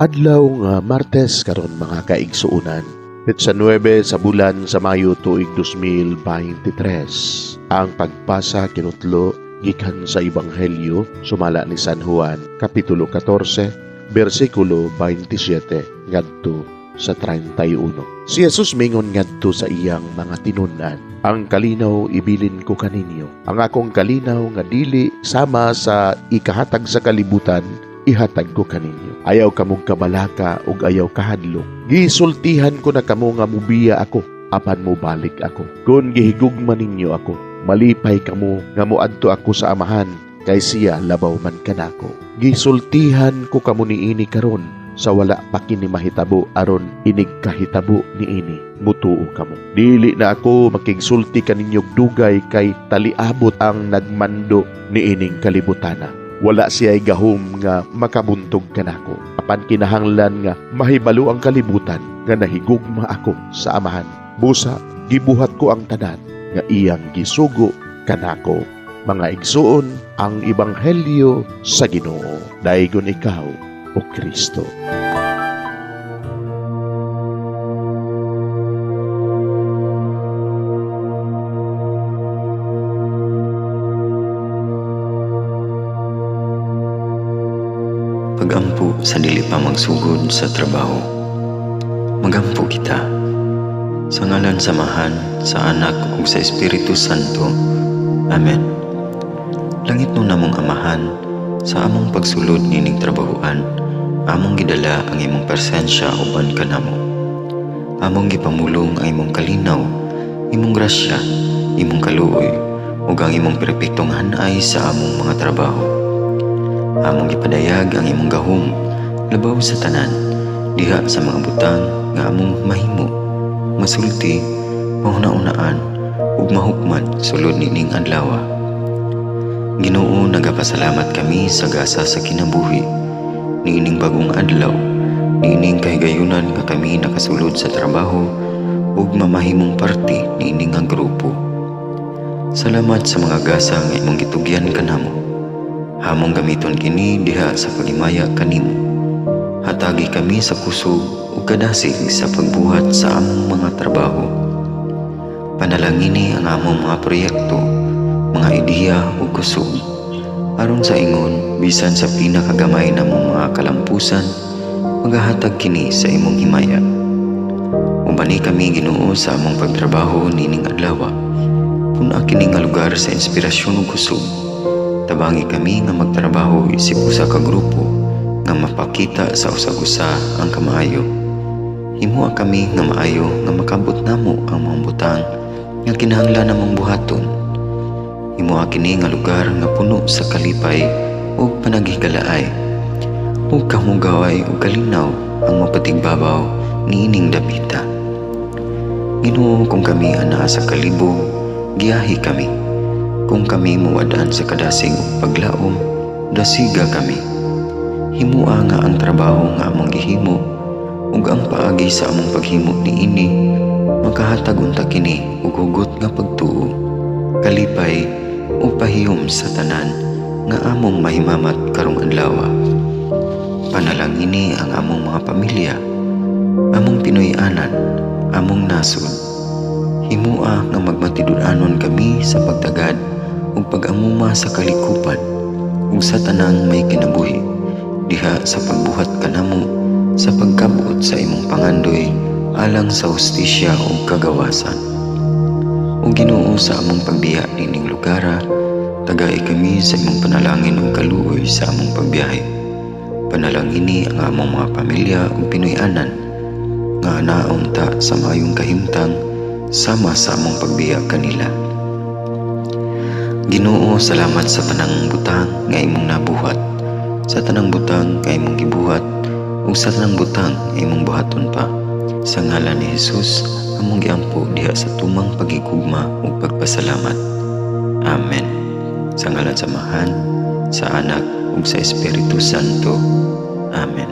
Adlaw nga Martes karon mga kaigsuunan. Petsa 9 sa bulan sa Mayo tuig 2023. Ang pagpasa kinutlo gikan sa Ebanghelyo sumala ni San Juan, kapitulo 14, bersikulo 27 ngadto sa 31. Si Jesus mingon ngadto sa iyang mga tinunan, "Ang kalinaw ibilin ko kaninyo. Ang akong kalinaw nga dili sama sa ikahatag sa kalibutan, ihatag ko kaninyo. Ayaw kamong kabalaka ug ayaw kahadlok. Gisultihan ko na kamo nga mubiya ako, apan mo balik ako. Kung gihigugma ninyo ako, malipay kamo nga moadto ako sa Amahan, kay siya labaw man kanako. Gisultihan ko kamo niini karon, sa wala pa kini mahitabo aron inig kahitabo niini mutuo kamo. Dili na ako makigsulti kaninyog dugay, kay taliabot ang nagmando niining kalibutana. Wala siya'y gahom nga makabuntog kanako. Apan kinahanglan nga mahibalo ang kalibutan nga nahigugma ako sa Amahan. Busa, gibuhat ko ang tanan nga iyang gisugo kanako." Mga igsuon, ang Ebanghelyo sa Ginoo. Daygon ikaw, O Kristo. Pagampo sa dili pa magsugod sa trabaho. Magampo kita. Sa ngalan sa Amahan, sa Anak ug sa Espiritu Santo. Amen. Langit mo namong Amahan, sa among pagsulod nining trabahoan, among gidala ang imong presensya uban kanamo. Among gipamulong ang imong kalinaw, imong grasya, imong kaluoy, ug ang imong perpektong hanay sa among mga trabaho. Among gipadayag ang imong gahom labaw sa tanan, diha sa mga butang nga among mahimo, masulti, mahuna-unaan ug mahukman sulod nining adlaw. Ginoo, nagapasalamat kami sa gasa sa kinabuhi niining bagong adlaw, niining kahigayunan nga kami nakasulod sa trabaho ug mamahimong parte niining nga grupo. Salamat sa mga gasa nga imong gitugyan kanamo. Hamong gamiton kini diha sa pagimaya kanimo. Hatagi kami sa kusog ug kadasig sa pagbuhat sa among mga trabaho. Panalangini ang among mga proyekto, mga ideya ug kusog, aron sa ingon bisan sa pinakagamay namong mga kalampusan, magahatag kini sa imong himaya. Ubani kami, Ginoo, sa among pagtrabaho nining adlaw. Puna kini nga lugar sa inspirasyon ug kusog. Tabangi kami nga magtrabaho isip usa ka grupo nga mapakita sa usag-usa ang kamaayo. Himuha kami nga maayo nga makabot namo ang mga butang nga kinahanglan namong buhaton. Himuha kini nga lugar nga puno sa kalipay ug panaghigalaay. Ug kamugaway ug kalinaw ang mapatigbabaw niining dapita. Ginoo, kung kami anaa sa kalibog, giyahi kami. Kung kami muwadaan sa kadasig ug paglaom, dasiga kami. Himua nga ang trabaho nga among gihimo ug ang paagi sa among paghimo niini makahatag unta kini ug hugot nga pagtuo, kalipay ug pahiyom sa tanan nga among mahimamat karong adlaw. Panalangini ang among mga pamilya, among Pinoy-anan, among nasod. Himua nga magmatidud-anon kami sa pagtagad ug pag-amuma sa kalikupan ug sa tanang may kinabuhi, diha sa pagbuhat kanamo sa pagkabuot sa imong pangandoy alang sa hustisya ug kagawasan. Ug Ginoo, sa among pagbiya nining lugar, tagay kami sa imong panalangin ug kaluoy sa among pagbiyahe. Panalangini ang among mga pamilya ug Pinoy-anan nga anaon ta sa maayong kahimtang sama sa among pagbiya kanila. Ginoo, salamat sa tanang butang nga imong nabuhat, sa tanang butang nga imong gibuhat, ug sa tanang butang nga imong buhaton pa. Sa ngalan ni Jesus, among giampo diha sa tumang pagigugma ug pagpasalamat. Amen. Sa ngalan sa Amahan, sa Anak ug sa Espiritu Santo. Amen.